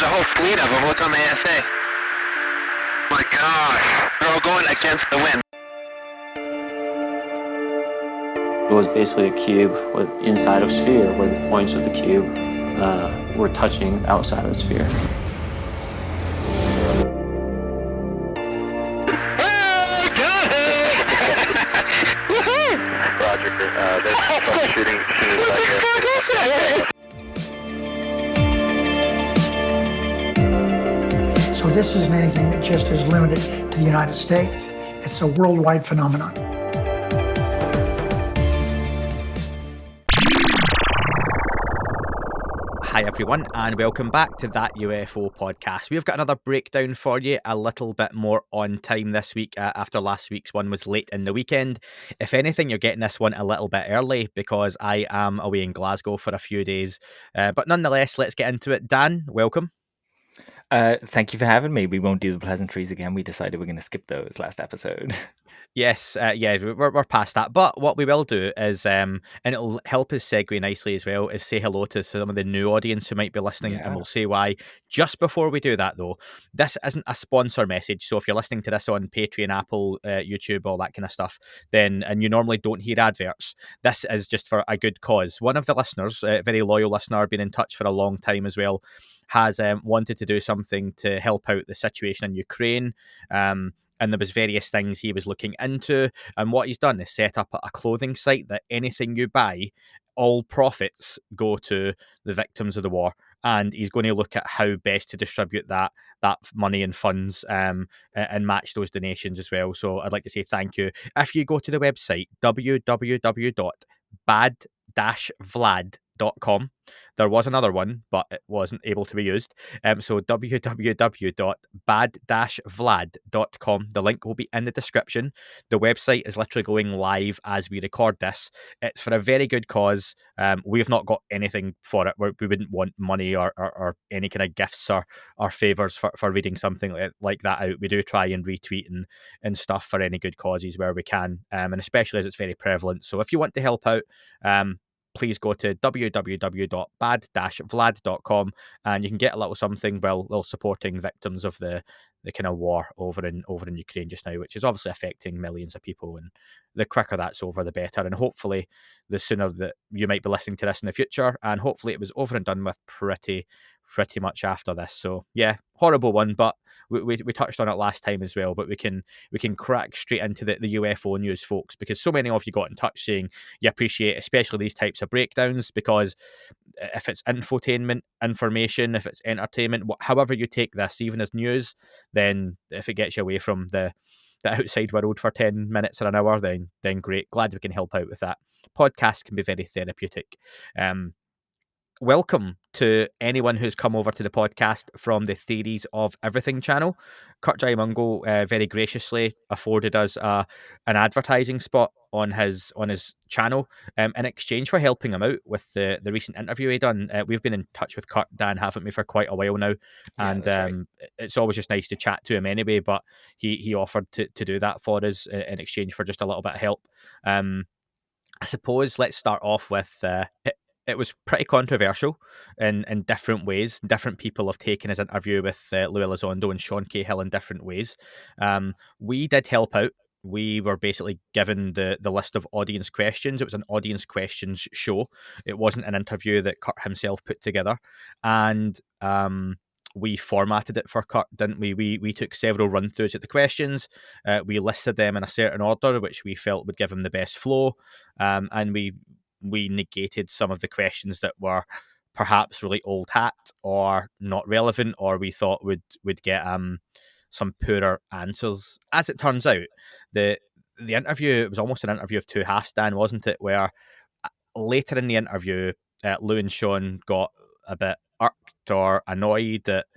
There's a whole fleet of them. Look on the ASA. My gosh. They're all going against the wind. It was basically a cube with inside of a sphere where the points of the cube were touching outside of the sphere. Roger. There's troubleshooting machines out here. So this isn't anything that just is limited to the United States. It's a worldwide phenomenon. Hi everyone, and welcome back to That UFO podcast. We've got another breakdown for you, a little bit more on time this week after last week's one was late in the weekend. If anything, you're getting this one a little bit early because I am away in Glasgow for a few days. But nonetheless, let's get into it. Dan, welcome. Thank you for having me. We won't do the pleasantries again. We decided we're going to skip those last episode. Yes, we're past that. But what we will do is, and it'll help us segue nicely as well, is say hello to some of the new audience who might be listening, and we'll say why. Just before we do that, though, this isn't a sponsor message. So if you're listening to this on Patreon, Apple, YouTube, all that kind of stuff, and you normally don't hear adverts, this is just for a good cause. One of the listeners, a very loyal listener, been in touch for a long time as well, has wanted to do something to help out the situation in Ukraine. And there was various things he was looking into. And what he's done is set up a clothing site that anything you buy, all profits go to the victims of the war. And he's going to look at how best to distribute that money and funds and match those donations as well. So I'd like to say thank you. If you go to the website, www.bad-vlad.com. There was another one, but it wasn't able to be used. So www.bad-vlad.com. The link will be in the description. The website is literally going live as we record this. It's for a very good cause. We've not got anything for it. We wouldn't want money or any kind of gifts or favours for reading something like that out. We do try and retweet and stuff for any good causes where we can, and especially as it's very prevalent. So if you want to help out, please go to www.bad-vlad.com and you can get a little something while supporting victims of the kind of war over in Ukraine just now, which is obviously affecting millions of people. And the quicker that's over, the better. And hopefully the sooner that you might be listening to this in the future, and hopefully it was over and done with pretty much after this. So yeah, horrible one, but we touched on it last time as well, but we can crack straight into the UFO news, folks, because so many of you got in touch saying you appreciate especially these types of breakdowns, because if it's infotainment, information, if it's entertainment, however you take this, even as news, then if it gets you away from the outside world for 10 minutes or an hour, then great. Glad we can help out with that. Podcasts can be very therapeutic. Welcome to anyone who's come over to the podcast from the Theories of Everything channel. Kurt Jaimungo very graciously afforded us an advertising spot on his channel in exchange for helping him out with the recent interview he done. We've been in touch with Kurt, Dan, haven't we, for quite a while now, and right. It's always just nice to chat to him anyway, but he offered to do that for us in exchange for just a little bit of help. I suppose let's start off with it was pretty controversial in different ways. Different people have taken his interview with Lou Elizondo and Sean Cahill in different ways. We did help out. We were basically given the list of audience questions. It was an audience questions show. It wasn't an interview that Kurt himself put together. And we formatted it for Kurt, didn't we? We took several run-throughs at the questions. We listed them in a certain order, which we felt would give him the best flow. And we negated some of the questions that were perhaps really old hat or not relevant, or we thought would get some poorer answers. As it turns out, the interview, it was almost an interview of two halves, Dan, wasn't it? Where later in the interview, Lou and Sean got a bit irked or annoyed at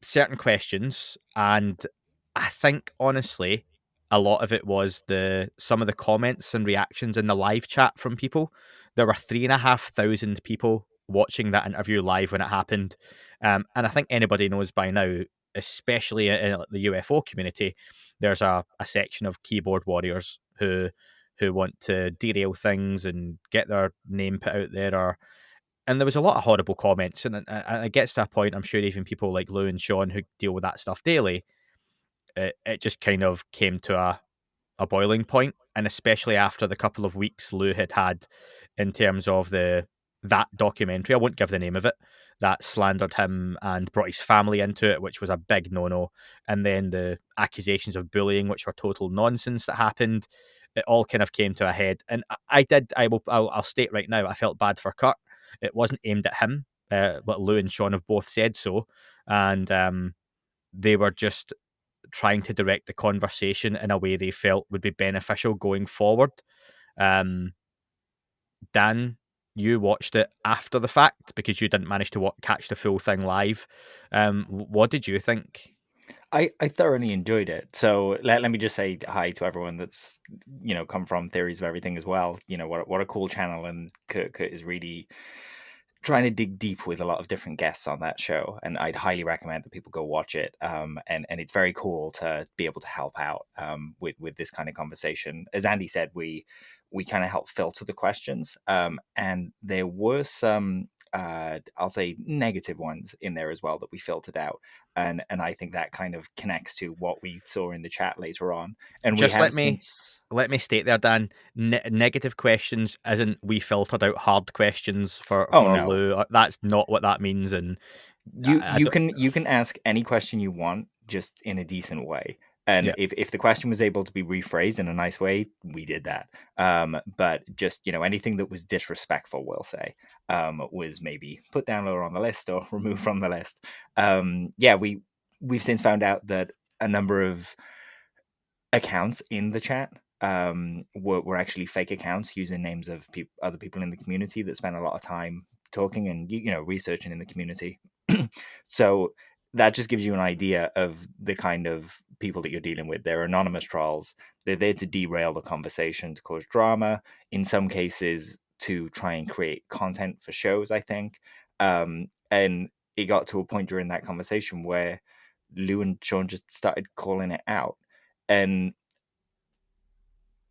certain questions, and I think honestly a lot of it was some of the comments and reactions in the live chat from people. There were 3,500 people watching that interview live when it happened. And I think anybody knows by now, especially in the UFO community, there's a section of keyboard warriors who want to derail things and get their name put out there, and there was a lot of horrible comments, and it gets to a point, I'm sure even people like Lou and Sean who deal with that stuff daily, it just kind of came to a boiling point, and especially after the couple of weeks Lou had in terms of that documentary. I won't give the name of it, that slandered him and brought his family into it, which was a big no-no. And then the accusations of bullying, which were total nonsense that happened. It all kind of came to a head, and I'll state right now, I felt bad for Kurt. It wasn't aimed at him, but Lou and Sean have both said so, and they were just trying to direct the conversation in a way they felt would be beneficial going forward. Dan, you watched it after the fact because you didn't manage to catch the full thing live. What did you think? I thoroughly enjoyed it. So let me just say hi to everyone that's come from Theories of Everything as well. What a cool channel, and Kurt is really trying to dig deep with a lot of different guests on that show, and I'd highly recommend that people go watch it. And it's very cool to be able to help out with this kind of conversation. As Andy said, we kind of help filter the questions, and there were some I'll say negative ones in there as well that we filtered out, and I think that kind of connects to what we saw in the chat later on. And Just we have let me state there, Dan. Negative questions isn't we filtered out hard questions for no. Lou. That's not what that means. And you can ask any question you want, just in a decent way. And if the question was able to be rephrased in a nice way, we did that. But just anything that was disrespectful, we'll say, was maybe put down lower on the list or removed from the list. We've since found out that a number of accounts in the chat were actually fake accounts using names of other people in the community that spent a lot of time talking and researching in the community. So that just gives you an idea of the kind of people that you're dealing with. They're anonymous trolls. They're there to derail the conversation, to cause drama, in some cases to try and create content for shows, I think. And it got to a point during that conversation where Lou and Sean just started calling it out. And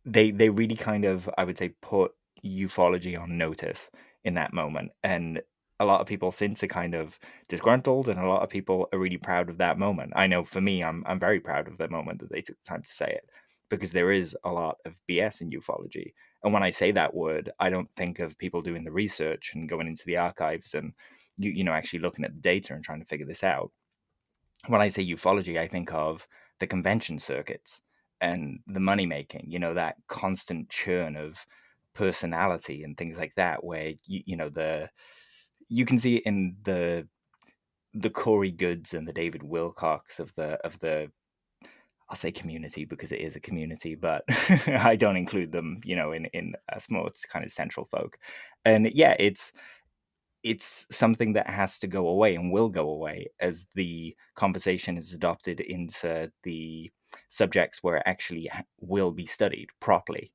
they really kind of, I would say, put ufology on notice in that moment. And a lot of people since are kind of disgruntled, and a lot of people are really proud of that moment. I know for me, I'm very proud of the moment that they took the time to say it, because there is a lot of BS in ufology. And when I say that word, I don't think of people doing the research and going into the archives and actually looking at the data and trying to figure this out. When I say ufology, I think of the convention circuits and the money making, that constant churn of personality and things like that, where you can see it in the Corey Goods and the David Wilcox of the I'll say community, because it is a community, but I don't include them, in a small kind of central folk. And yeah, it's something that has to go away and will go away as the conversation is adopted into the subjects where it actually will be studied properly.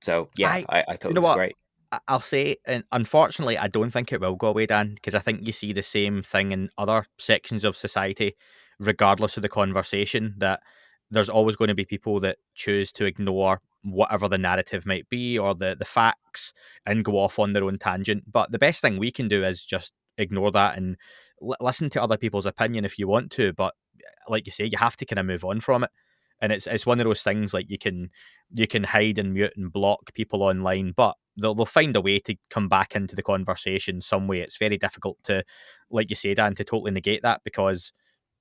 So yeah, I thought it was great. I'll say, and unfortunately, I don't think it will go away, Dan, because I think you see the same thing in other sections of society, regardless of the conversation, that there's always going to be people that choose to ignore whatever the narrative might be or the facts and go off on their own tangent. But the best thing we can do is just ignore that and listen to other people's opinion if you want to. But like you say, you have to kind of move on from it. And it's one of those things, like you can hide and mute and block people online, but they'll find a way to come back into the conversation some way. It's very difficult to, like you say, Dan, to totally negate that, because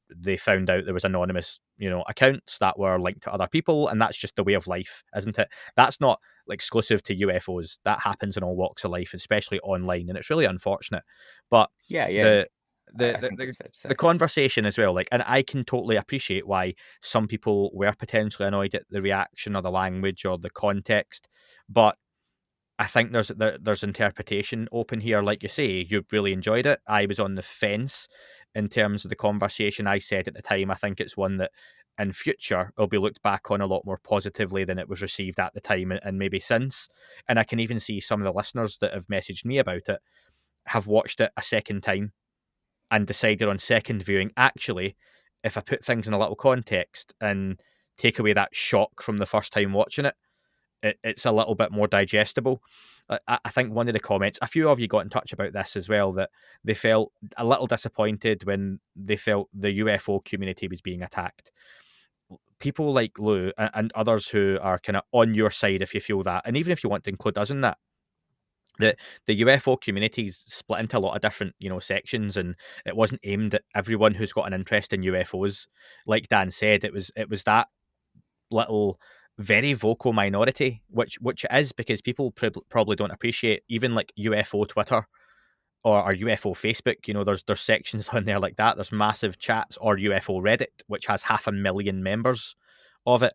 they found out there was anonymous, accounts that were linked to other people, and that's just the way of life, isn't it? That's not exclusive to UFOs. That happens in all walks of life, especially online, and it's really unfortunate. But yeah. The conversation as well, and I can totally appreciate why some people were potentially annoyed at the reaction or the language or the context, but I think there's interpretation open here. Like you say, you really enjoyed it. I was on the fence in terms of the conversation. I said at the time, I think it's one that in future will be looked back on a lot more positively than it was received at the time and maybe since. And I can even see some of the listeners that have messaged me about it have watched it a second time and decided on second viewing, actually, if I put things in a little context and take away that shock from the first time watching it, it's a little bit more digestible. I think one of the comments, a few of you got in touch about this as well, that they felt a little disappointed when they felt the UFO community was being attacked. People like Lou and others who are kind of on your side, if you feel that, and even if you want to include us in that, the UFO community's split into a lot of different, sections, and it wasn't aimed at everyone who's got an interest in UFOs. Like Dan said, it was that little very vocal minority, which it is, because people probably don't appreciate even like UFO Twitter or UFO Facebook. There's sections on there like that. There's massive chats, or UFO Reddit, which has 500,000 members of it.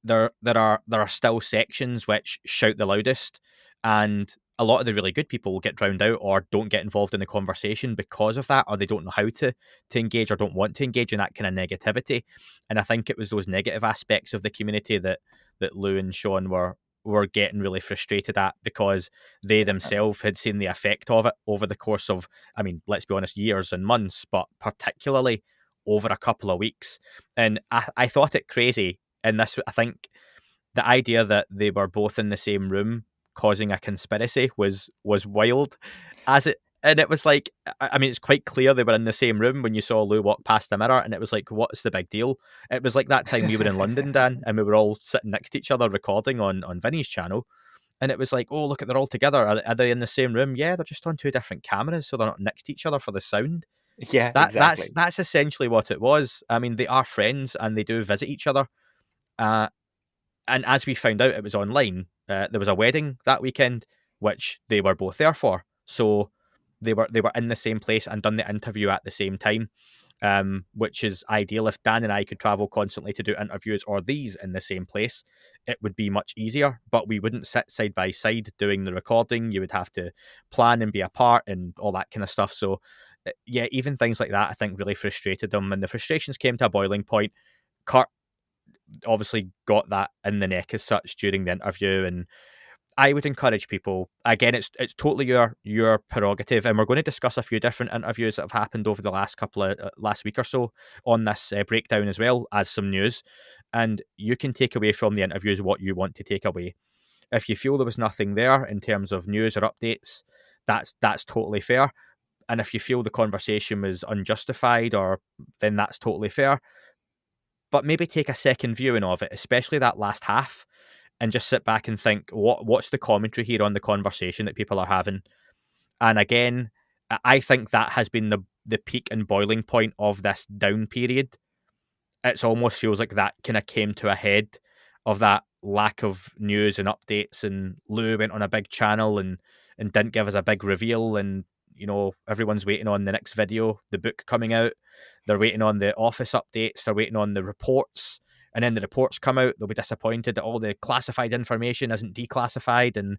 There are still sections which shout the loudest, and a lot of the really good people get drowned out or don't get involved in the conversation because of that, or they don't know how to engage or don't want to engage in that kind of negativity. And I think it was those negative aspects of the community that Lou and Sean were getting really frustrated at, because they themselves had seen the effect of it over the course of, I mean, let's be honest, years and months, but particularly over a couple of weeks. And I thought it crazy. And this, I think, the idea that they were both in the same room causing a conspiracy was wild. And it was like, I mean, it's quite clear they were in the same room when you saw Lou walk past the mirror, and it was like, what's the big deal? It was like that time we were in London, Dan, and we were all sitting next to each other recording on Vinny's channel, and it was like, oh, look, they're all together. Are they in the same room? Yeah, they're just on two different cameras, so they're not next to each other for the sound. Yeah, exactly. That's essentially what it was. I mean, they are friends and they do visit each other. And as we found out, it was online. There was a wedding that weekend, which they were both there for. So they were in the same place and done the interview at the same time, which is ideal. If Dan and I could travel constantly to do interviews or these in the same place, it would be much easier. But we wouldn't sit side by side doing the recording. You would have to plan and be apart and all that kind of stuff. So yeah, even things like that, I think, really frustrated them. And the frustrations came to a boiling point. Kurt obviously got that in the neck as such during the interview, and I would encourage people, again, it's totally your prerogative, and we're going to discuss a few different interviews that have happened over the last week or so on this breakdown, as well as some news, and you can take away from the interviews what you want to take away. If you feel there was nothing there in terms of news or updates, that's totally fair. And if you feel the conversation was unjustified, then that's totally fair. But maybe take a second viewing of it, especially that last half, and just sit back and think, what's the commentary here on the conversation that people are having? And again, I think that has been the peak and boiling point of this down period. It almost feels like that kind of came to a head of that lack of news and updates, and Lou went on a big channel and didn't give us a big reveal, and everyone's waiting on the next video, the book coming out. They're waiting on the office updates. They're waiting on the reports. And then the reports come out. They'll be disappointed that all the classified information isn't declassified. And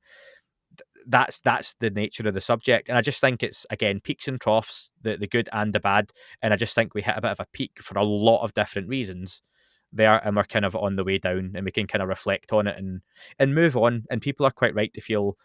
that's the nature of the subject. And I just think it's, again, peaks and troughs, the good and the bad. And I just think we hit a bit of a peak for a lot of different reasons there. And we're kind of on the way down, and we can kind of reflect on it and move on. And people are quite right to feel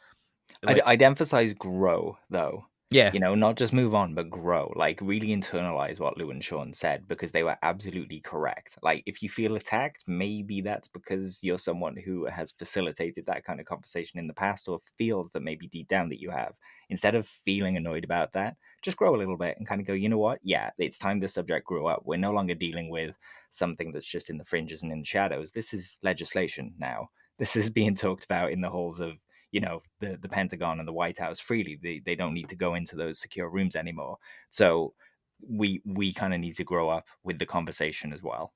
like, I'd emphasize grow, though. yeah, Not just move on, but grow. Like, really internalize what Lou and Sean said, because they were absolutely correct. Like, if you feel attacked, maybe that's because you're someone who has facilitated that kind of conversation in the past, or feels that maybe deep down that you have. Instead of feeling annoyed about that, just grow a little bit and kind of go, you know what? Yeah, it's time the subject grew up. We're no longer dealing with something that's just in the fringes and in the shadows. This is legislation now. This is being talked about in the halls of the Pentagon and the White House freely. They don't need to go into those secure rooms anymore. So we kind of need to grow up with the conversation as well.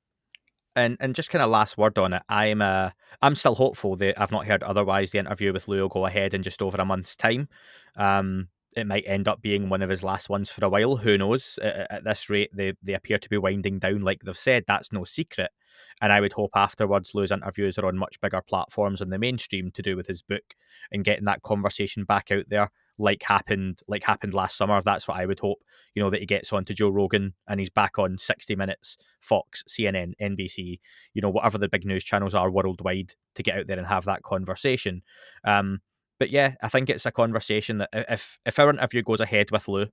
And just kind of last word on it, I'm still hopeful that I've not heard otherwise. The interview with Lou will go ahead in just over a month's time. It might end up being one of his last ones for a while. Who knows? At this rate, they appear to be winding down, like they've said. That's no secret. And I would hope afterwards Lou's interviews are on much bigger platforms in the mainstream to do with his book, and getting that conversation back out there like happened last summer. That's what I would hope, that he gets on to Joe Rogan and he's back on 60 Minutes, Fox, CNN, NBC, whatever the big news channels are worldwide, to get out there and have that conversation. But yeah, I think it's a conversation that if our interview goes ahead with Lou,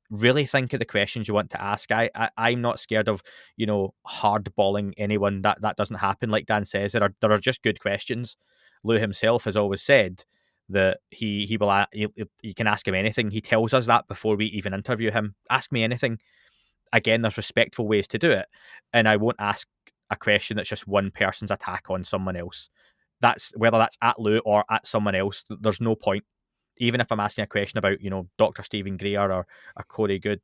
really think of the questions you want to ask. I'm not scared of, hardballing anyone. That doesn't happen. Like Dan says, there are just good questions. Lou himself has always said that he will you can ask him anything. He tells us that before we even interview him. Ask me anything. Again, there's respectful ways to do it, and I won't ask a question that's just one person's attack on someone else. That's whether that's at Lou or at someone else. There's no point. Even if I'm asking a question about, Dr. Stephen Greer or Corey Good,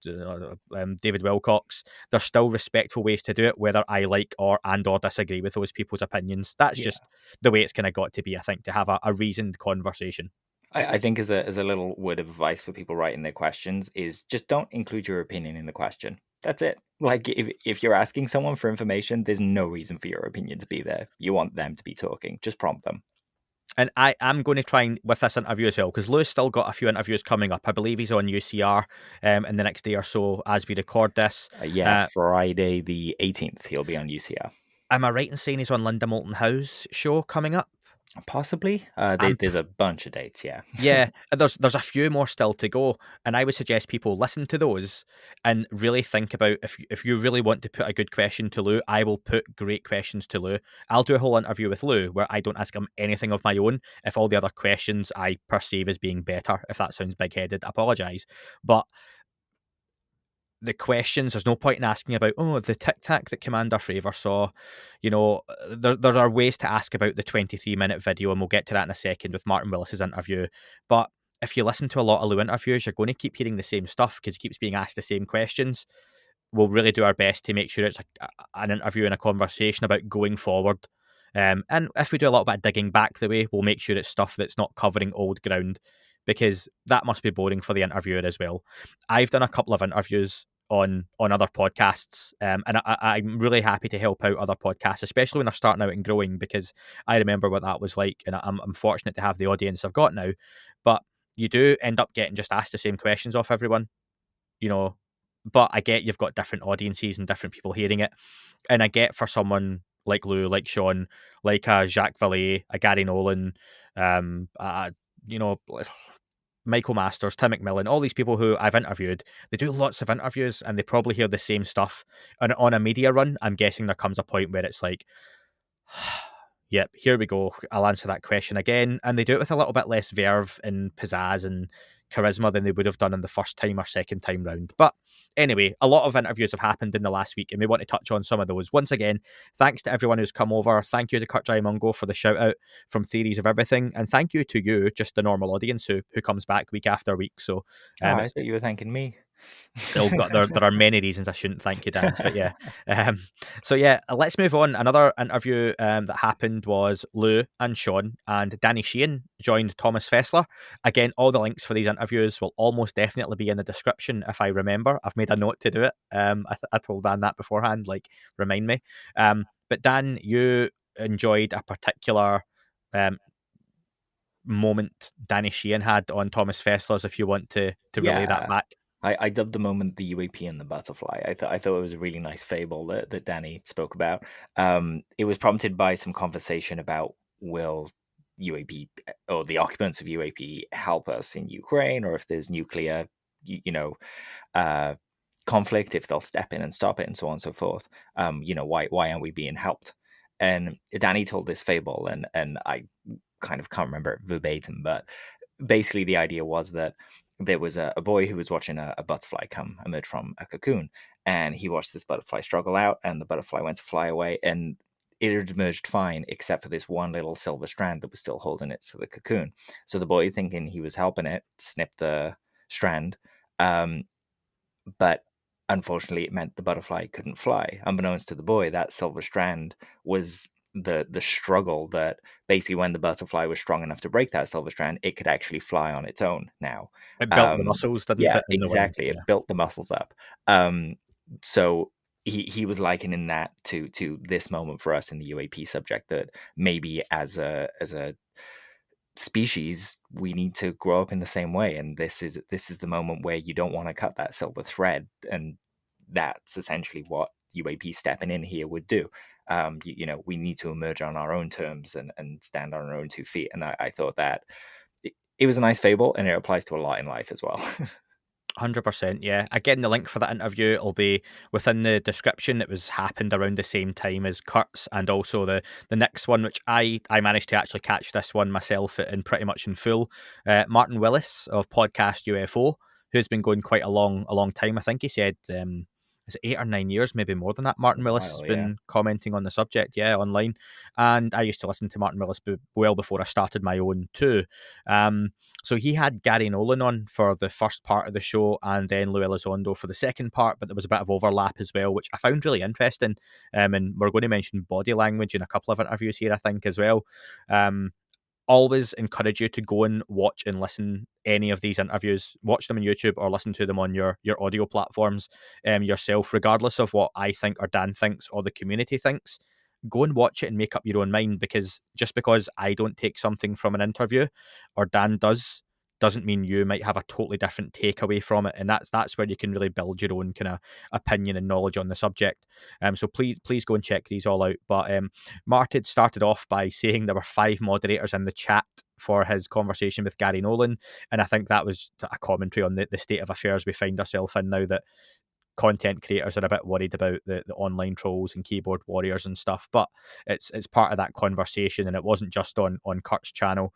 David Wilcox, there's still respectful ways to do it, whether I like or disagree with those people's opinions. That's just the way it's kind of got to be, I think, to have a reasoned conversation. I think as a little word of advice for people writing their questions is just don't include your opinion in the question. That's it. Like if you're asking someone for information, there's no reason for your opinion to be there. You want them to be talking. Just prompt them. And I am going to try and with this interview as well, because Lou's still got a few interviews coming up. I believe he's on UCR in the next day or so as we record this. Friday the 18th, he'll be on UCR. Am I right in saying he's on Linda Moulton Howe's show coming up? Possibly. There's a bunch of dates, yeah. Yeah, there's a few more still to go, and I would suggest people listen to those and really think about if you really want to put a good question to Lou. I will put great questions to Lou. I'll do a whole interview with Lou where I don't ask him anything of my own. If all the other questions I perceive as being better, if that sounds big-headed, I apologise. But the questions, there's no point in asking about, the tic-tac that Commander Fravor saw. There are ways to ask about the 23-minute video, and we'll get to that in a second with Martin Willis's interview. But if you listen to a lot of Lou interviews, you're going to keep hearing the same stuff because he keeps being asked the same questions. We'll really do our best to make sure it's an interview and a conversation about going forward. And if we do a little bit of digging back the way, we'll make sure it's stuff that's not covering old ground, because that must be boring for the interviewer as well. I've done a couple of interviews on other podcasts, and I'm really happy to help out other podcasts, especially when they're starting out and growing, because I remember what that was like, and I'm fortunate to have the audience I've got now. But you do end up getting just asked the same questions off everyone, but I get you've got different audiences and different people hearing it, and I get for someone like Lou, like Sean, like a Jacques Vallée, a Garry Nolan, Michael Masters, Tim McMillan, all these people who I've interviewed, they do lots of interviews and they probably hear the same stuff. And on a media run, I'm guessing there comes a point where it's like, yep, here we go. I'll answer that question again. And they do it with a little bit less verve and pizzazz and charisma than they would have done in the first time or second time round. But anyway, a lot of interviews have happened in the last week, and we want to touch on some of those. Once again, thanks to everyone who's come over. Thank you to Kurt Mungo for the shout out from Theories of Everything, and thank you to you, just the normal audience who comes back week after week. So I thought you were thanking me. There are many reasons I shouldn't thank you, Dan, but yeah. Let's move on. Another interview that happened was Lou and Sean and Danny Sheehan joined Thomas Fessler. Again, all the links for these interviews will almost definitely be in the description if I remember. I've made a note to do it. I told Dan that beforehand, remind me. But Dan, you enjoyed a particular moment Danny Sheehan had on Thomas Fessler's, if you want to relay that back. I dubbed the moment the UAP and the butterfly. I thought it was a really nice fable that Danny spoke about. It was prompted by some conversation about will UAP or the occupants of UAP help us in Ukraine, or if there's nuclear, conflict, if they'll step in and stop it, and so on and so forth. Why aren't we being helped? And Danny told this fable, and I kind of can't remember it verbatim, but basically the idea was that there was a boy who was watching a butterfly emerge from a cocoon, and he watched this butterfly struggle out, and the butterfly went to fly away, and it had emerged fine except for this one little silver strand that was still holding it to the cocoon. So the boy, thinking he was helping it, snipped the strand, but unfortunately it meant the butterfly couldn't fly. Unbeknownst to the boy, that silver strand was the struggle that basically, when the butterfly was strong enough to break that silver strand, it could actually fly on its own now. It built the muscles, didn't it? Yeah, exactly. It built the muscles up. So he was likening that to this moment for us in the UAP subject, that maybe as a species we need to grow up in the same way, and this is the moment where you don't want to cut that silver thread, and that's essentially what UAP stepping in here would do. We need to emerge on our own terms and stand on our own 2 feet. And I thought that it was a nice fable, and it applies to a lot in life as well. 100%, yeah. Again, the link for that interview will be within the description. It was happened around the same time as Kurt's, and also the next one, which I managed to actually catch this one myself in pretty much in full. Martin Willis of podcast UFO, who's been going quite a long time. I think he said is it 8 or 9 years, maybe more than that. Martin Willis has been commenting on the subject, online, and I used to listen to Martin Willis well before I started my own too. So he had Garry Nolan on for the first part of the show, and then Lou Elizondo for the second part, but there was a bit of overlap as well, which I found really interesting. And we're going to mention body language in a couple of interviews here, I think, as well. Always encourage you to go and watch and listen any of these interviews. Watch them on YouTube or listen to them on your audio platforms yourself, regardless of what I think or Dan thinks or the community thinks. Go and watch it and make up your own mind, because just because I don't take something from an interview or Dan doesn't mean you might have a totally different takeaway from it, and that's where you can really build your own kind of opinion and knowledge on the subject. So please go and check these all out. But Martin started off by saying there were 5 moderators in the chat for his conversation with Garry Nolan, and I think that was a commentary on the state of affairs we find ourselves in now, that content creators are a bit worried about the online trolls and keyboard warriors and stuff. But it's part of that conversation, and it wasn't just on Kurt's channel.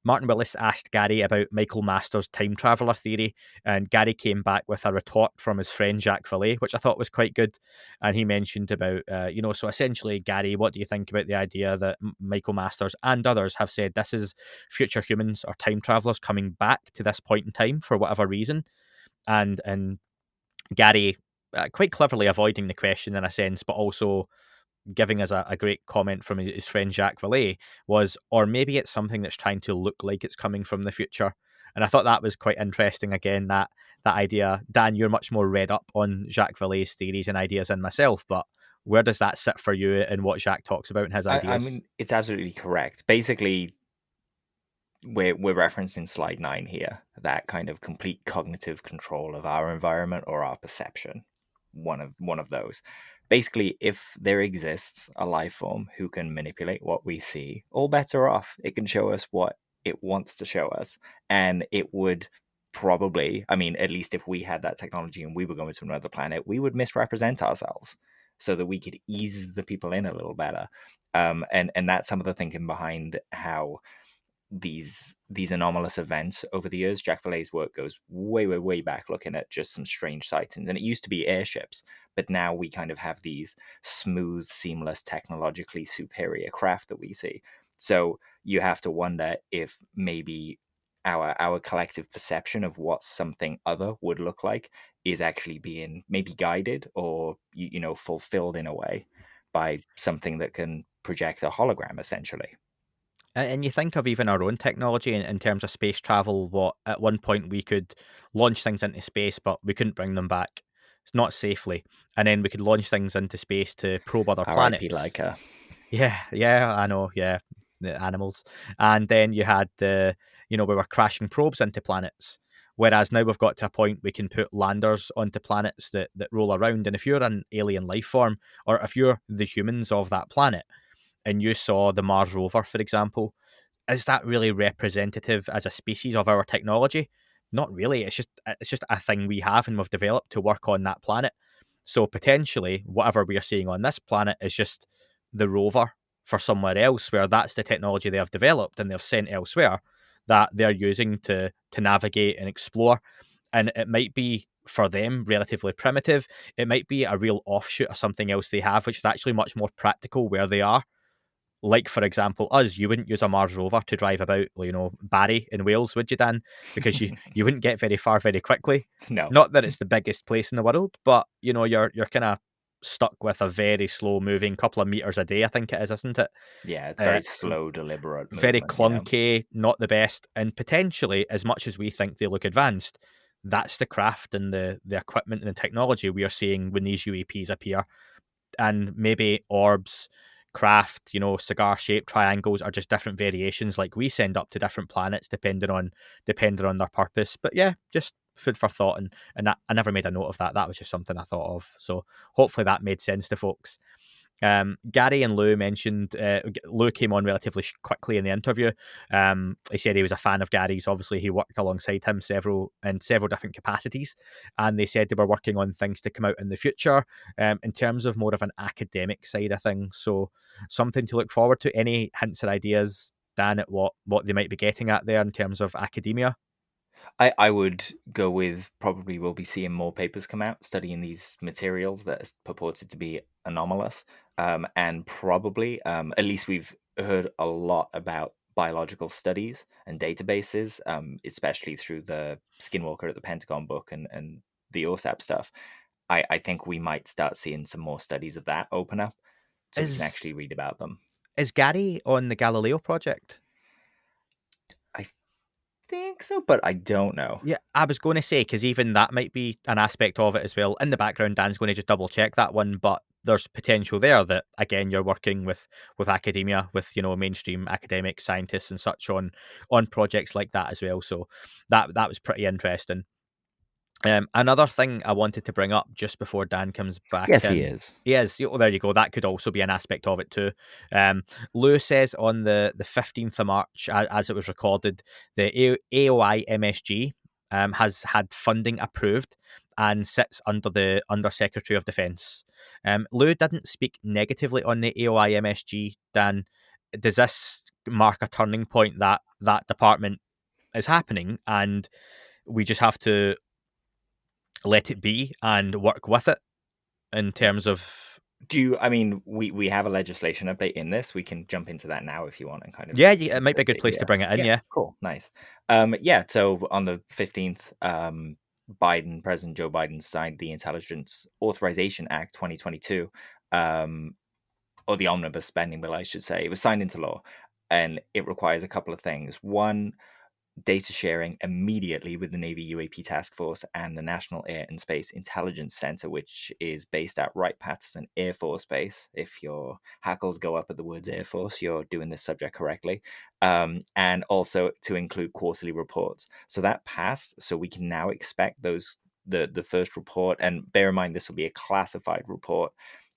Martin Willis asked Garry about Michael Masters' time traveller theory, and Garry came back with a retort from his friend Jacques Vallée, which I thought was quite good. And he mentioned about, so essentially, Garry, what do you think about the idea that Michael Masters and others have said this is future humans or time travellers coming back to this point in time for whatever reason? And Garry quite cleverly avoiding the question in a sense, but also giving us a great comment from his friend Jacques Vallée was, or maybe it's something that's trying to look like it's coming from the future. And I thought that was quite interesting. Again, that idea. Dan, you're much more read up on Jacques Vallée's theories and ideas than myself, but where does that sit for you in what Jacques talks about in his ideas? I mean, it's absolutely correct. Basically, we're referencing slide 9 here, that kind of complete cognitive control of our environment or our perception. One of those. Basically, if there exists a life form who can manipulate what we see, all bets are off. It can show us what it wants to show us, and it would probably, I mean, at least if we had that technology and we were going to another planet, we would misrepresent ourselves so that we could ease the people in a little better. And that's some of the thinking behind how these anomalous events over the years. Jacques Vallée's work goes way back, looking at just some strange sightings, and it used to be airships, but now we kind of have these smooth, seamless, technologically superior craft that we see. So you have to wonder if maybe our collective perception of what something other would look like is actually being maybe guided or fulfilled in a way by something that can project a hologram, essentially. And you think of even our own technology in terms of space travel, what at one point we could launch things into space, but we couldn't bring them back. It's not safely. And then we could launch things into space to probe other planets. R.I.P. Laika. Yeah, I know, yeah, the animals. And then you had we were crashing probes into planets. Whereas now we've got to a point we can put landers onto planets that roll around. And if you're an alien life form, or if you're the humans of that planet, and you saw the Mars rover, for example, is that really representative as a species of our technology? Not really. It's just a thing we have and we've developed to work on that planet. So potentially, whatever we are seeing on this planet is just the rover for somewhere else, where that's the technology they have developed and they've sent elsewhere that they're using to navigate and explore. And it might be, for them, relatively primitive. It might be a real offshoot of something else they have, which is actually much more practical where they are. Like, for example, us, you wouldn't use a Mars rover to drive about, Barry in Wales, would you, Dan? Because you wouldn't get very far very quickly. No. Not that it's the biggest place in the world, but, you're kind of stuck with a very slow moving couple of meters a day, I think it is, isn't it? Yeah, it's very slow, deliberate movement, very clunky, not the best. And potentially, as much as we think they look advanced, that's the craft and the equipment and the technology we are seeing when these UAPs appear. And maybe orbs, craft, cigar-shaped triangles are just different variations like we send up to different planets depending on their purpose. But yeah, just food for thought, and that, I never made a note of that. That was just something I thought of. So hopefully that made sense to folks. Garry and Lou mentioned, Lou came on relatively quickly in the interview. He said he was a fan of Garry's. Obviously, he worked alongside him in several different capacities, and they said they were working on things to come out in the future in terms of more of an academic side of things. So something to look forward to. Any hints or ideas, Dan, at what they might be getting at there in terms of academia? I would go with probably we'll be seeing more papers come out studying these materials that are purported to be anomalous. And probably, at least we've heard a lot about biological studies and databases, especially through the Skinwalker at the Pentagon book and the OSAP stuff. I think we might start seeing some more studies of that open up so we can actually read about them. Is Garry on the Galileo project? I think so, but I don't know. Yeah, I was going to say, because even that might be an aspect of it as well. In the background, Dan's going to just double check that one, but there's potential there that, again, you're working with academia, with, you know, mainstream academic scientists and such on projects like that as well. So that was pretty interesting. Another thing I wanted to bring up just before Dan comes back. Yes, he is. He is. Oh, there you go. That could also be an aspect of it too. Lou says on the 15th of March, as it was recorded, the AOI MSG has had funding approved and sits under the Undersecretary of Defence. Lou didn't speak negatively on the AOI MSG. Dan, does this mark a turning point that department is happening and we just have to let it be and work with it in terms of... we have a legislation update in this. We can jump into that now if you want and kind of... Yeah, it might be a good place to bring it in, yeah. Cool, nice. So on the 15th, President Joe Biden signed the Intelligence Authorization Act 2022, or the Omnibus Spending Bill, I should say. It was signed into law, and it requires a couple of things. One, data sharing immediately with the Navy UAP Task Force and the National Air and Space Intelligence Center, which is based at Wright-Patterson Air Force Base. If your hackles go up at the words Air Force, you're doing this subject correctly. And also to include quarterly reports. So that passed, so we can now expect the first report, and bear in mind this will be a classified report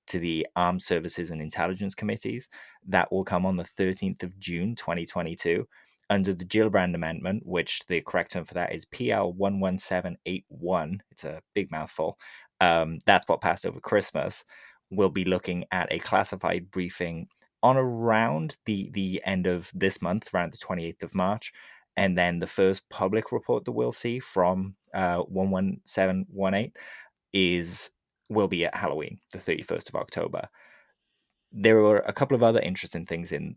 to the Armed Services and Intelligence Committees. That will come on the 13th of June, 2022. Under the Gillibrand Amendment, which the correct term for that is PL 11781, it's a big mouthful, that's what passed over Christmas. We'll be looking at a classified briefing on around the end of this month, around the 28th of March, and then the first public report that we'll see from 11718 will be at Halloween, the 31st of October. There were a couple of other interesting things in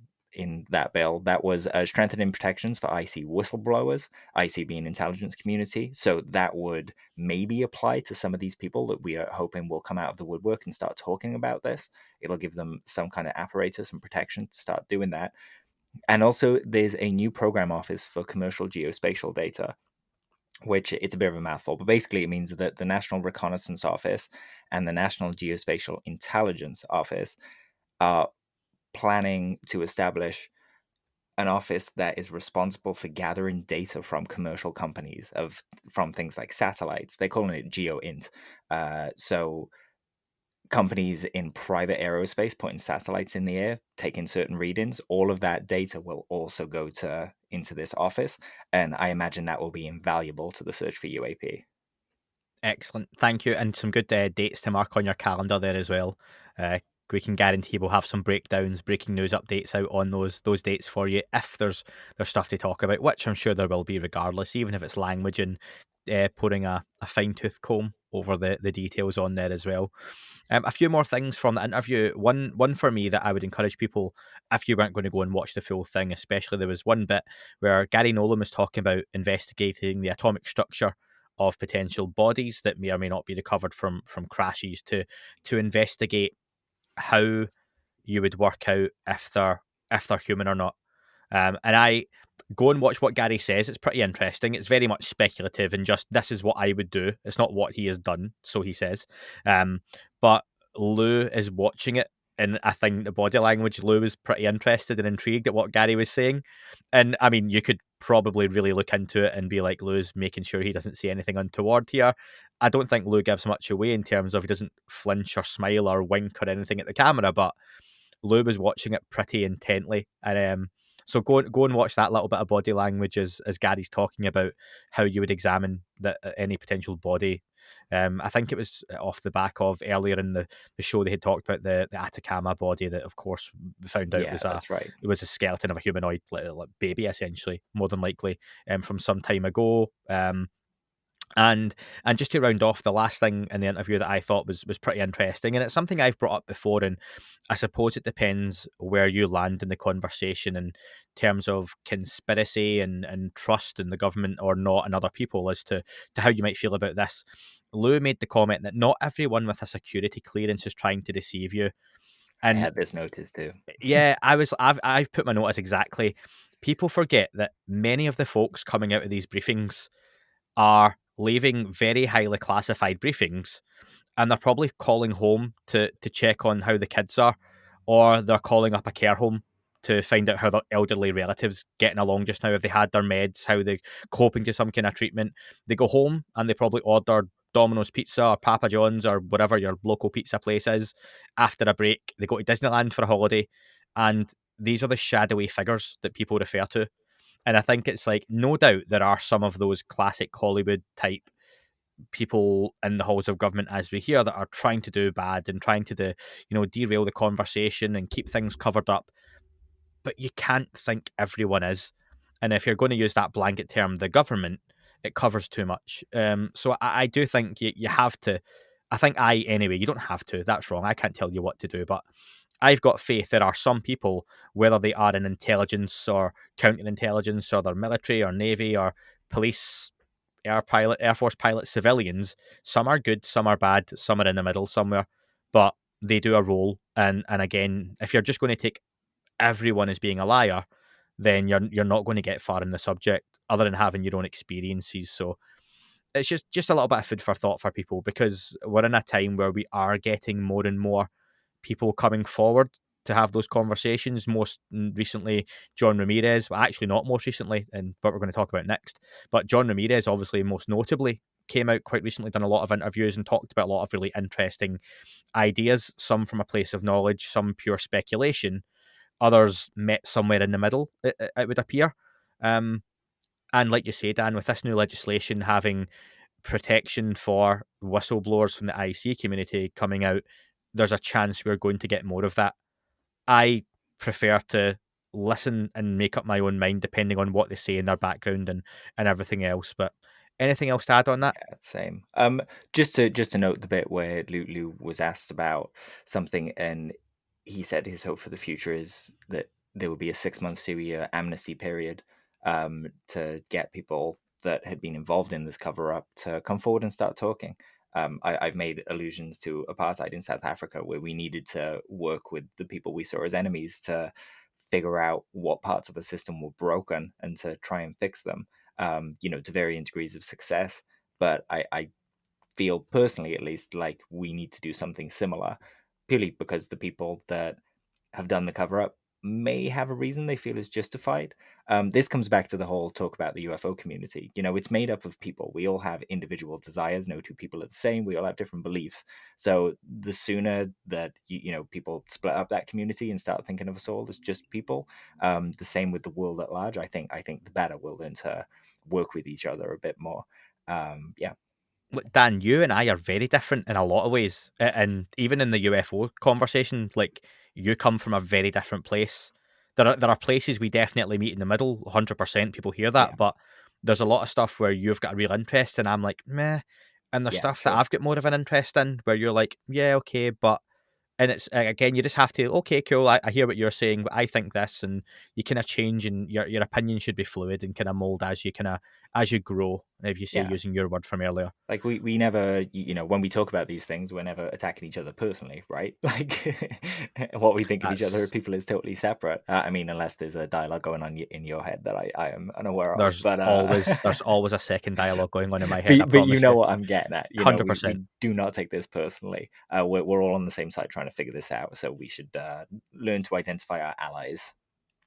that bill. That was strengthening protections for IC whistleblowers, IC being intelligence community. So that would maybe apply to some of these people that we are hoping will come out of the woodwork and start talking about this. It'll give them some kind of apparatus and protection to start doing that. And also there's a new program office for commercial geospatial data, which it's a bit of a mouthful, but basically it means that the National Reconnaissance Office and the National Geospatial Intelligence Office are planning to establish an office that is responsible for gathering data from commercial companies from things like satellites. They're calling it GeoInt. So companies in private aerospace putting satellites in the air, taking certain readings, all of that data will also go into this office. And I imagine that will be invaluable to the search for UAP. Excellent. Thank you. And some good dates to mark on your calendar there as well. We can guarantee we'll have some breakdowns, breaking news updates out on those dates for you if there's stuff to talk about, which I'm sure there will be regardless, even if it's language and putting a fine-tooth comb over the details on there as well. A few more things from the interview. One for me that I would encourage people, if you weren't going to go and watch the full thing, especially there was one bit where Garry Nolan was talking about investigating the atomic structure of potential bodies that may or may not be recovered from crashes to investigate how you would work out if they're human or not. And I go and watch what Garry says. It's pretty interesting. It's very much speculative and just, this is what I would do. It's not what he has done, so he says. But Lou is watching it and I think the body language, Lou was pretty interested and intrigued at what Garry was saying. And I mean, you could probably really look into it and be like, Lou's making sure he doesn't say anything untoward here. I don't think Lou gives much away in terms of he doesn't flinch or smile or wink or anything at the camera, but Lou was watching it pretty intently. And so go and watch that little bit of body language as Gary's talking about how you would examine any potential body. I think it was off the back of earlier in the show they had talked about the Atacama body that, of course, we found out that's right. it was a skeleton of a humanoid like baby, essentially, more than likely, from some time ago. And just to round off, the last thing in the interview that I thought was pretty interesting, and it's something I've brought up before, and I suppose it depends where you land in the conversation in terms of conspiracy and trust in the government or not and other people as to how you might feel about this. Lou made the comment that not everyone with a security clearance is trying to deceive you. And I had this notice too. yeah, I've put my notice exactly. People forget that many of the folks coming out of these briefings are leaving very highly classified briefings, and they're probably calling home to check on how the kids are, or they're calling up a care home to find out how their elderly relatives getting along just now, if they had their meds, how they're coping to some kind of treatment. They go home and they probably order Domino's pizza or Papa John's or whatever your local pizza place is. After a break, they go to Disneyland for a holiday, and these are the shadowy figures that people refer to. And I think it's like, no doubt there are some of those classic Hollywood type people in the halls of government, as we hear, that are trying to do bad and trying to derail the conversation and keep things covered up. But you can't think everyone is. And if you're going to use that blanket term, the government, it covers too much. So I do think you have to. Anyway, you don't have to. That's wrong. I can't tell you what to do, but I've got faith there are some people, whether they are in intelligence or counterintelligence or they're military or navy or police, Air Force pilots, civilians. Some are good, some are bad, some are in the middle somewhere, but they do a role. And again, if you're just going to take everyone as being a liar, then you're not going to get far in the subject, other than having your own experiences. So it's just a little bit of food for thought for people, because we're in a time where we are getting more and more people coming forward to have those conversations. Most recently, John Ramirez. Well, actually, not most recently, and what we're going to talk about next. But John Ramirez, obviously, most notably, came out quite recently, done a lot of interviews, and talked about a lot of really interesting ideas. Some from a place of knowledge, some pure speculation. Others met somewhere in the middle, it would appear. And like you say, Dan, with this new legislation having protection for whistleblowers from the IC community coming out, there's a chance we're going to get more of that. I prefer to listen and make up my own mind depending on what they say in their background and everything else. But anything else to add on that? Yeah, same. Just to note the bit where Lulu was asked about something, and he said his hope for the future is that there will be a 6 months to a year amnesty period, to get people that had been involved in this cover up to come forward and start talking. I've made allusions to apartheid in South Africa, where we needed to work with the people we saw as enemies to figure out what parts of the system were broken and to try and fix them, to varying degrees of success. But I feel personally, at least, like we need to do something similar, purely because the people that have done the cover up may have a reason they feel is justified. This comes back to the whole talk about the UFO community. It's made up of people. We all have individual desires. No two people are the same. We all have different beliefs. So the sooner that people split up that community and start thinking of us all as just people, the same with the world at large. I think the better we'll learn to work with each other a bit more. Yeah. Look, Dan, you and I are very different in a lot of ways, and even in the UFO conversation, like, you come from a very different place. There are places we definitely meet in the middle, 100%. People hear that, Yeah. but there's a lot of stuff where you've got a real interest, and I'm like, meh. And there's Yeah, stuff sure. that I've got more of an interest in, where you're like, yeah, okay, but. And it's, again, you just have to, okay, cool, I hear what you're saying, but I think this, and you kind of change, and your opinion should be fluid and kind of mold as you kind of as you grow, if you say, Yeah. using your word from earlier. Like we never, when we talk about these things, we're never attacking each other personally, right? Like what we think of each other That's people is totally separate. I mean, unless there's a dialogue going on in your head that I am unaware of. there's But always a second dialogue going on in my but, head. I but you promise know you, what I'm getting at. We 100%. do not take this personally. We're all on the same side trying to figure this out. So we should learn to identify our allies.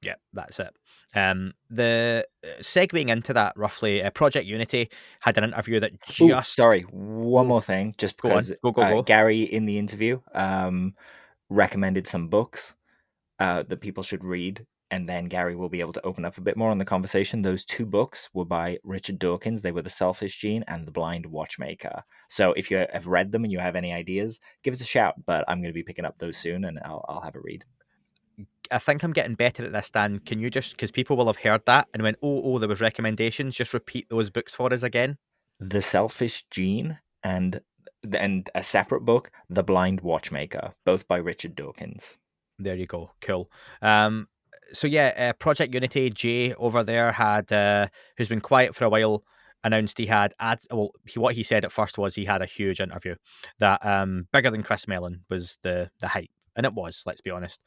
Yeah, that's it. The segueing into that roughly, Project Unity had an interview that Ooh, just sorry. One more thing, just go on, because go. Garry in the interview recommended some books that people should read, and then Garry will be able to open up a bit more on the conversation. Those two books were by Richard Dawkins. They were The Selfish Gene and The Blind Watchmaker. So if you have read them and you have any ideas, give us a shout. But I'm going to be picking up those soon, and I'll have a read. I think I'm getting better at this, Dan. Can you just, because people will have heard that and went, oh, there was recommendations, just repeat those books for us again? The Selfish Gene and a separate book, The Blind Watchmaker, both by Richard Dawkins. There you go. Cool. So yeah, Project Unity, Jay over there had, who's been quiet for a while, announced he had what he said at first was he had a huge interview that bigger than Chris Mellon was the hype, and it was, let's be honest.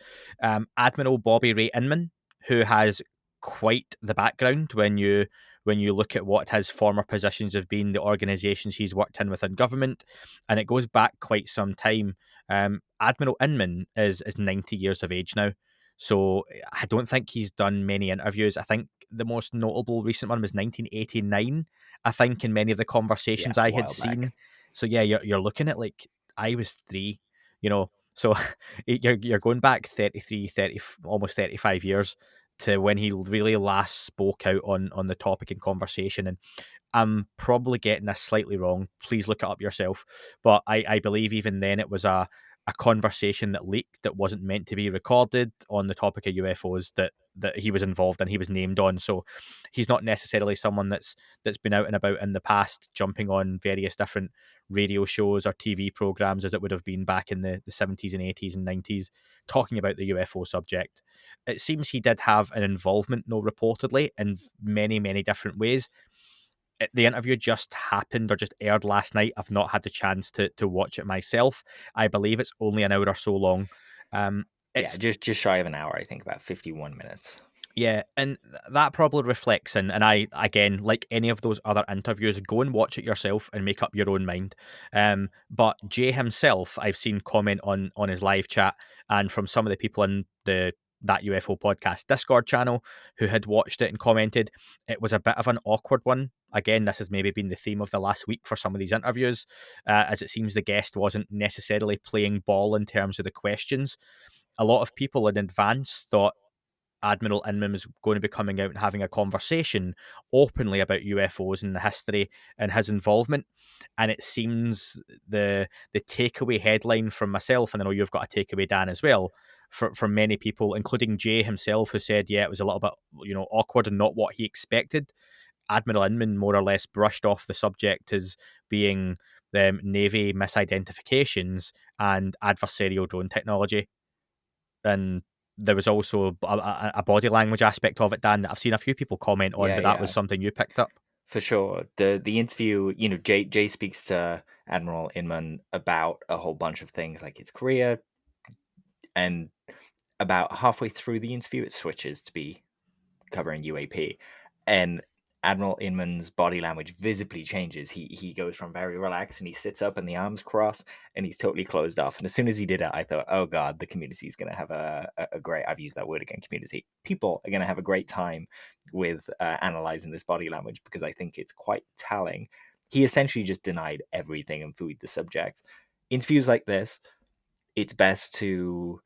Admiral Bobby Ray Inman, who has quite the background when you look at what his former positions have been, the organisations he's worked in within government, and it goes back quite some time. Admiral Inman is 90 years of age now, so I don't think he's done many interviews. I think the most notable recent one was 1989, I think, in many of the conversations I had seen. Back. So yeah, you're looking at, like, I was 3, so you're going back 33, 30, almost 35 years to when he really last spoke out on the topic in conversation. And I'm probably getting this slightly wrong. Please look it up yourself. But I believe even then it was a conversation that leaked that wasn't meant to be recorded on the topic of UFOs that he was involved in, he was named on. So he's not necessarily someone that's been out and about in the past, jumping on various different radio shows or TV programs as it would have been back in the 70s and 80s and 90s, talking about the UFO subject. It seems he did have an involvement, no, reportedly, in many, many different ways. The interview just happened or just aired last night. I've not had the chance to watch it myself. I believe it's only an hour or so long. It's just shy of an hour, I think, about 51 minutes. Yeah, and that probably reflects, and I, again, like any of those other interviews, go and watch it yourself and make up your own mind. But Jay himself, I've seen comment on his live chat, and from some of the people in that UFO podcast Discord channel who had watched it and commented, it was a bit of an awkward one. Again, this has maybe been the theme of the last week for some of these interviews, as it seems the guest wasn't necessarily playing ball in terms of the questions. A lot of people in advance thought Admiral Inman was going to be coming out and having a conversation openly about UFOs and the history and his involvement. And it seems the takeaway headline from myself, and I know you've got a takeaway, Dan, as well, from many people, including Jay himself, who said, yeah, it was a little bit, awkward and not what he expected. Admiral Inman more or less brushed off the subject as being Navy misidentifications and adversarial drone technology. And there was also a body language aspect of it, Dan, that I've seen a few people comment on, but that was something you picked up. For sure. The interview, Jay speaks to Admiral Inman about a whole bunch of things, like his career, and about halfway through the interview, it switches to be covering UAP. And Admiral Inman's body language visibly changes. He goes from very relaxed and he sits up and the arms cross and he's totally closed off. And as soon as he did it, I thought, oh God, the community is going to have a great, I've used that word again, community. People are going to have a great time with analyzing this body language, because I think it's quite telling. He essentially just denied everything and fooed the subject. Interviews like this, it's best to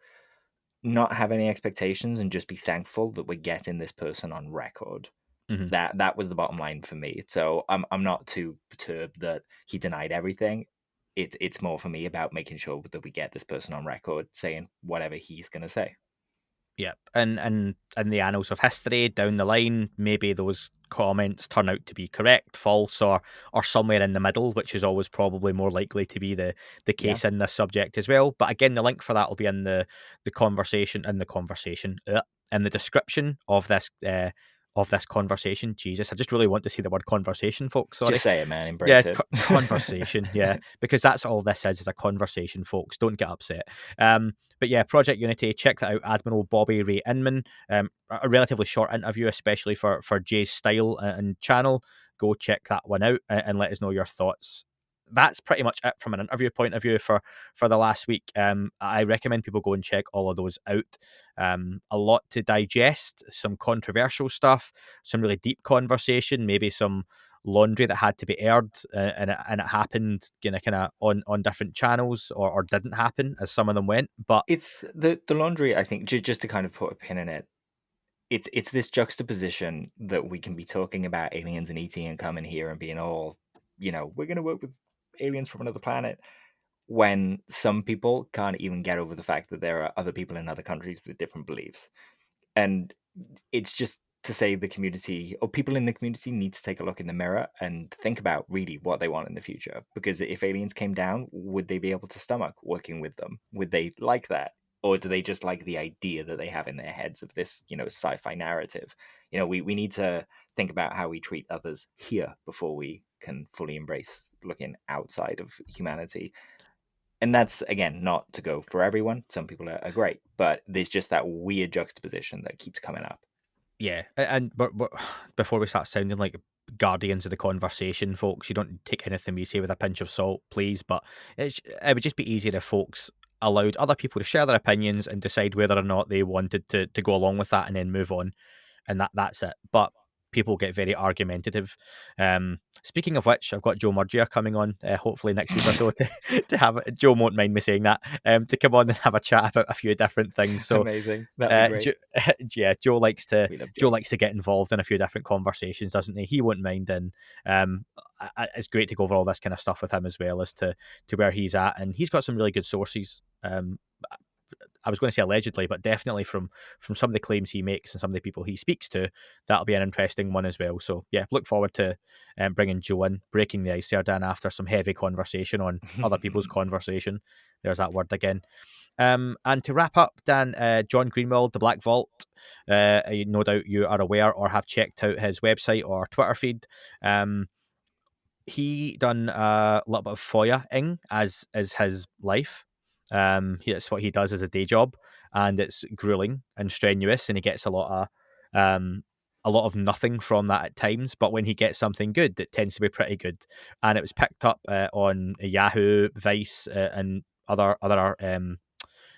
not have any expectations and just be thankful that we're getting this person on record. Mm-hmm. That was the bottom line for me. So I'm not too perturbed that he denied everything. It's more for me about making sure that we get this person on record saying whatever he's going to say. Yeah, and in the annals of history down the line, maybe those comments turn out to be correct, false, or somewhere in the middle, which is always probably more likely to be the case in this subject as well. But again, the link for that will be in the conversation, in the description of this of this conversation. Jesus, I just really want to see the word conversation, folks. Sorry. Just say it, man. Yeah, Embrace it. conversation. Yeah, because that's all this is a conversation, folks. Don't get upset. But yeah, Project Unity, check that out. Admiral Bobby Ray Inman. A relatively short interview, especially for Jay's style and channel. Go check that one out and let us know your thoughts. That's pretty much it from an interview point of view for the last week. I recommend people go and check all of those out. A lot to digest, some controversial stuff, some really deep conversation, maybe some laundry that had to be aired, and it happened, kind of on different channels, or didn't happen as some of them went. But It's the laundry, I think, just to kind of put a pin in it. It's this juxtaposition that we can be talking about aliens and ET and coming here and being all, we're going to work with aliens from another planet, when some people can't even get over the fact that there are other people in other countries with different beliefs. And it's just to say the community, or people in the community, need to take a look in the mirror and think about really what they want in the future. Because if aliens came down, would they be able to stomach working with them? Would they like that? Or do they just like the idea that they have in their heads of this, sci-fi narrative? We need to think about how we treat others here before we can fully embrace looking outside of humanity. And that's, again, not to go for everyone. Some people are great, but there's just that weird juxtaposition that keeps coming up. yeah, and but before we start sounding like guardians of the conversation, folks, you don't take anything we say with a pinch of salt, please. But it would just be easier if folks allowed other people to share their opinions and decide whether or not they wanted to go along with that and then move on. And that's it. But people get very argumentative. Speaking of which, I've got Joe Murgia coming on, hopefully next week or so, to have Joe won't mind me saying that, to come on and have a chat about a few different things. So amazing, that'd be great. Joe likes to get involved in a few different conversations, doesn't he? He wouldn't mind, and it's great to go over all this kind of stuff with him as well, as to where he's at, and he's got some really good sources. I was going to say allegedly, but definitely from some of the claims he makes and some of the people he speaks to, that'll be an interesting one as well. So yeah, look forward to bringing Joe in, breaking the ice there, Dan, after some heavy conversation on other people's conversation. There's that word again. And to wrap up, Dan, John Greenwald, The Black Vault, no doubt you are aware or have checked out his website or Twitter feed. He done a little bit of foyering as his life. That's what he does as a day job, and it's grueling and strenuous, and he gets a lot of nothing from that at times. But when he gets something good, it tends to be pretty good. And it was picked up on Yahoo, Vice, and other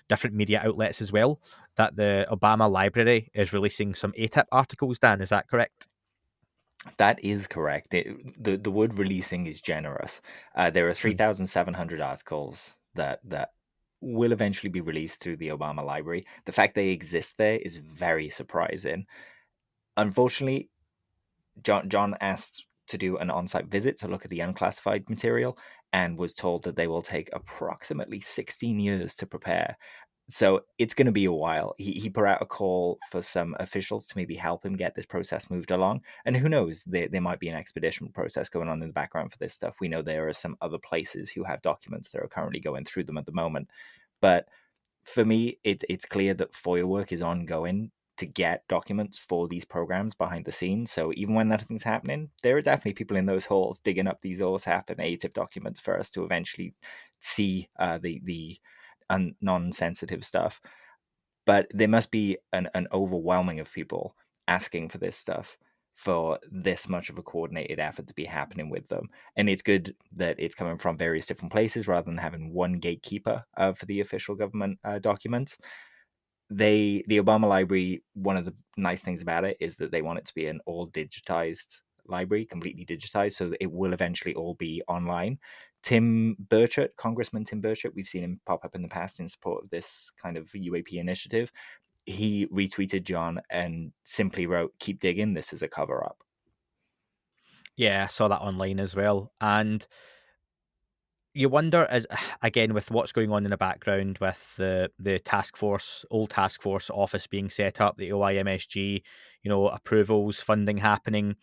different media outlets as well, that the Obama Library is releasing some AATIP articles. Dan, is that correct? That is correct. The word releasing is generous. There are 3,700 articles that will eventually be released through the Obama Library. The fact they exist there is very surprising. Unfortunately, John asked to do an on-site visit to look at the unclassified material and was told that they will take approximately 16 years to prepare. So it's going to be a while. He put out a call for some officials to maybe help him get this process moved along. And who knows, there might be an expedition process going on in the background for this stuff. We know there are some other places who have documents that are currently going through them at the moment. But for me, it's clear that FOIA work is ongoing to get documents for these programs behind the scenes. So even when nothing's happening, there are definitely people in those halls digging up these OSAP and AATIP documents for us to eventually see the non-sensitive stuff. But there must be an overwhelming of people asking for this stuff for this much of a coordinated effort to be happening with them. And it's good that it's coming from various different places rather than having one gatekeeper for the official government documents. The Obama Library, one of the nice things about it is that they want it to be an all digitized library, completely digitized, so that it will eventually all be online. Congressman Tim Burchett, we've seen him pop up in the past in support of this kind of UAP initiative. He retweeted John and simply wrote, "Keep digging, this is a cover-up." Yeah, I saw that online as well. And you wonder, as again, with what's going on in the background with the old task force office being set up, the OIMSG, approvals, funding happening,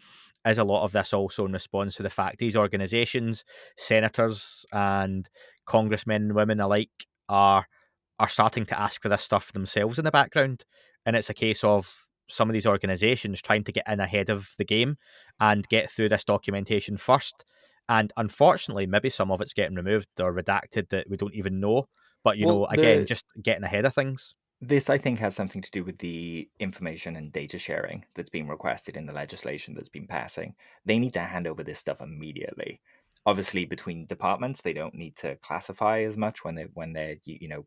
is a lot of this also in response to the fact these organizations, senators and congressmen and women alike, are starting to ask for this stuff themselves in the background. And it's a case of some of these organizations trying to get in ahead of the game and get through this documentation first. And unfortunately, maybe some of it's getting removed or redacted that we don't even know. But, Well, again, just getting ahead of things. This, I think, has something to do with the information and data sharing that's being requested in the legislation that's been passing. They need to hand over this stuff immediately. Obviously, between departments, they don't need to classify as much when they're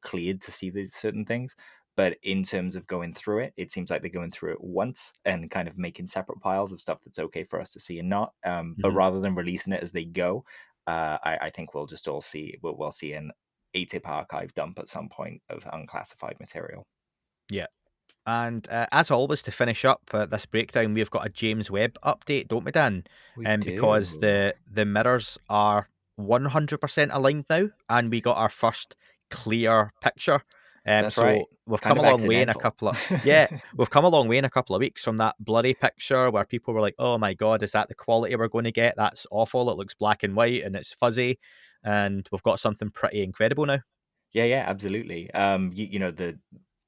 cleared to see these certain things. But in terms of going through it, it seems like they're going through it once and kind of making separate piles of stuff that's okay for us to see and not. But rather than releasing it as they go, I think we'll just all see we'll see an AATIP archive dump at some point of unclassified material. Yeah. And as always, to finish up this breakdown, we've got a James Webb update, don't we, Dan? Because the mirrors are 100% aligned now, and we got our first clear picture. That's so right. We've Kind come of a long way in a couple of we've come a long way in a couple of weeks from that blurry picture where people were like, "Oh my God, is that the quality we're going to get? That's awful. It looks black and white and it's fuzzy." And we've got something pretty incredible now. Yeah, absolutely.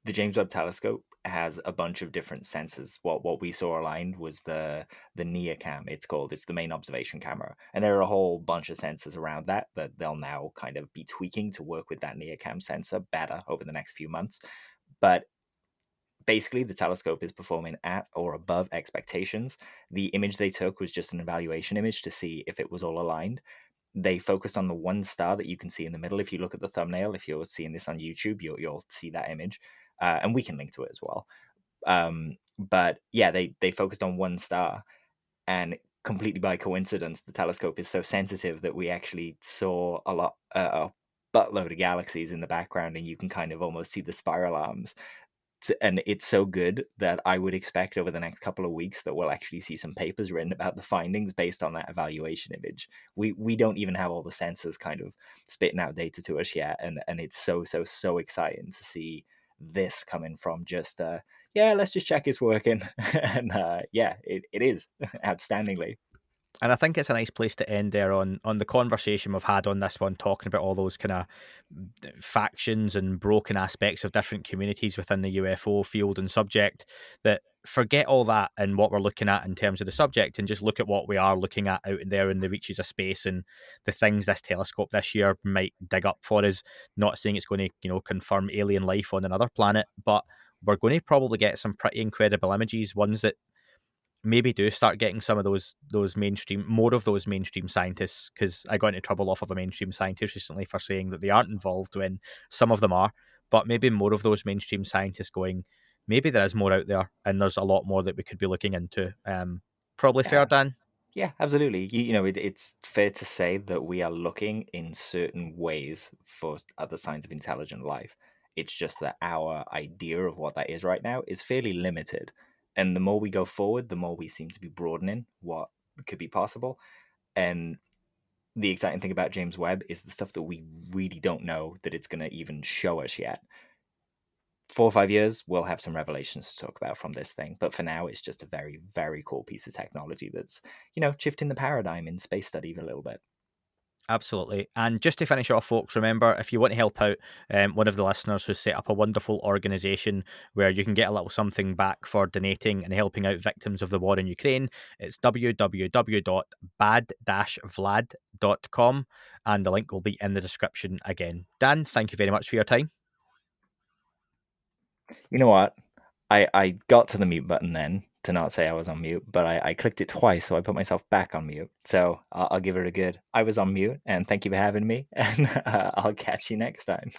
The James Webb Telescope has a bunch of different sensors. What we saw aligned was the NEOCam. It's called. It's the main observation camera, and there are a whole bunch of sensors around that they'll now kind of be tweaking to work with that NEOCam sensor better over the next few months. But basically, the telescope is performing at or above expectations. The image they took was just an evaluation image to see if it was all aligned. They focused on the one star that you can see in the middle. If you look at the thumbnail, if you're seeing this on YouTube, you'll see that image, and we can link to it as well. But yeah, they focused on one star, and completely by coincidence, the telescope is so sensitive that we actually saw a buttload of galaxies in the background, and you can kind of almost see the spiral arms. And it's so good that I would expect over the next couple of weeks that we'll actually see some papers written about the findings based on that evaluation image. We don't even have all the sensors kind of spitting out data to us yet, and it's so exciting to see this coming from just let's just check it's working. And it is outstandingly. And I think it's a nice place to end there on the conversation we've had on this one, talking about all those kind of factions and broken aspects of different communities within the UFO field and subject, that forget all that and what we're looking at in terms of the subject and just look at what we are looking at out there in the reaches of space and the things this telescope this year might dig up for us. Not saying it's going to, confirm alien life on another planet, but we're going to probably get some pretty incredible images, ones that maybe do start getting some of those more of those mainstream scientists, because I got into trouble off of a mainstream scientist recently for saying that they aren't involved when some of them are, but maybe more of those mainstream scientists going, maybe there is more out there and there's a lot more that we could be looking into. Probably fair, Dan? Yeah, absolutely. It's fair to say that we are looking in certain ways for other signs of intelligent life. It's just that our idea of what that is right now is fairly limited. And the more we go forward, the more we seem to be broadening what could be possible. And the exciting thing about James Webb is the stuff that we really don't know that it's going to even show us yet. 4 or 5 years, we'll have some revelations to talk about from this thing. But for now, it's just a very, very cool piece of technology that's, shifting the paradigm in space study a little bit. Absolutely. And just to finish off, folks, remember, if you want to help out one of the listeners who's set up a wonderful organisation where you can get a little something back for donating and helping out victims of the war in Ukraine, it's www.bad-vlad.com, and the link will be in the description again. Dan, thank you very much for your time. You know what? I got to the mute button then to not say I was on mute, but I clicked it twice, so I put myself back on mute. So I'll give it a good. I was on mute, and thank you for having me, and I'll catch you next time.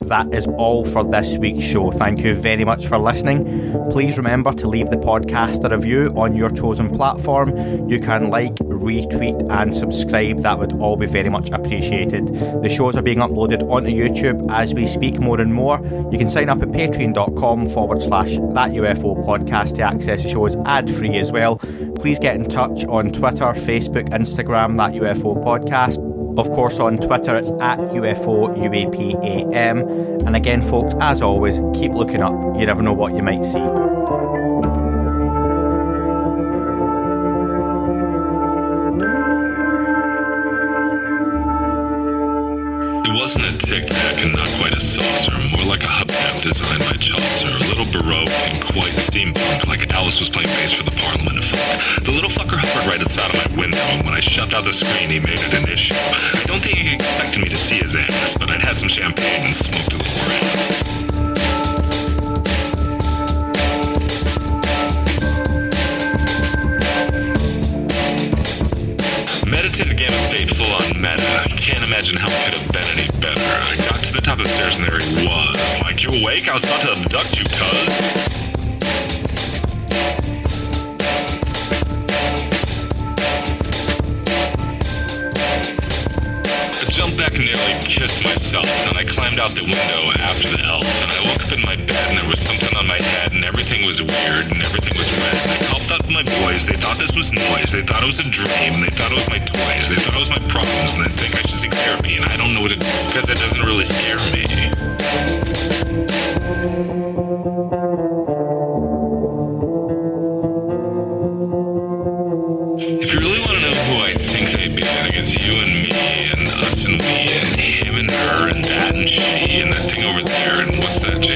That is all for this week's show. Thank you very much for listening. Please remember to leave the podcast a review on your chosen platform. You can like, retweet and subscribe. That would all be very much appreciated. The shows are being uploaded onto YouTube as we speak more and more. You can sign up at patreon.com/thatUFO podcast to access the shows ad-free as well. Please get in touch on Twitter, Facebook, Instagram, That UFO Podcast. Of course, on Twitter, it's at UFO UAPAM. And again, folks, as always, keep looking up. You never know what you might see. It wasn't a tic-tac and not quite a saucer, more but like a hubcap designed by Chaucer, a little baroque and quite steampunk, like Alice was playing bass for the Parliament of Folk. The little fucker hovered right outside of my window, and when I shoved out the screen, he made it an issue. I don't think he expected me to see his ass, but I'd had some champagne and smoked a little around. Meditative gamma state full on meta. Can't imagine how it could have been any better. I got to the top of the stairs and there he was. Like, you awake? I was about to abduct you, cuz. I jumped back and nearly kissed myself, and I climbed out the window after the elf, and I woke up in my bed and there was something on my head and everything was weird and everything was red. And I called out to my boys, they thought this was noise, they thought it was a dream, they thought it was my toys, they thought it was my problems, and they think I should seek therapy, and I don't know what it is because it doesn't really scare me. If you really want to know who I think I be, I think it's you and me and us and we and him and her and that and she and that thing over there and what's that, Jay?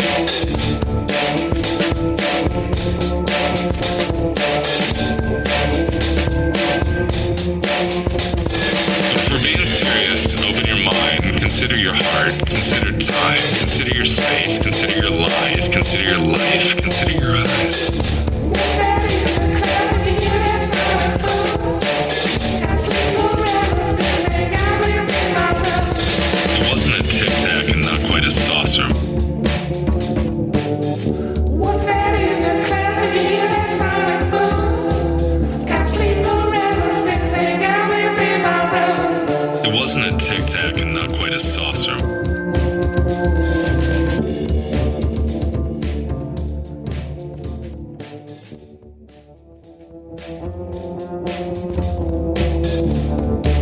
But if we're being serious, open your mind, consider your heart, consider time, consider your space, consider your lies, consider your life, consider your eyes. It wasn't a tic-tac and not quite a saucer. What's that in the class with you, that sonic boom? Got sleep paralysis and got winds in my room. It wasn't a tic-tac and not quite a saucer. What's that in the class with you, that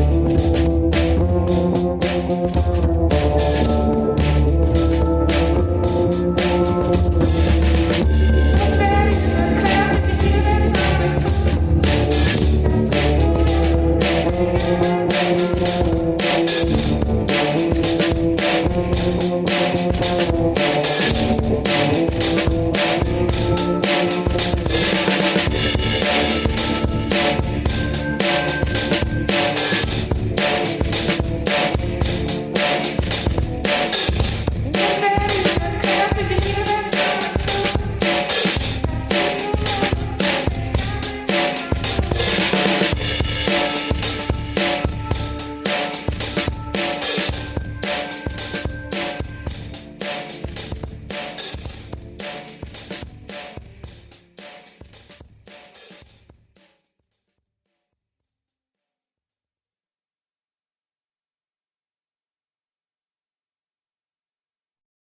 sonic boom? Got sleep paralysis and got winds in my room.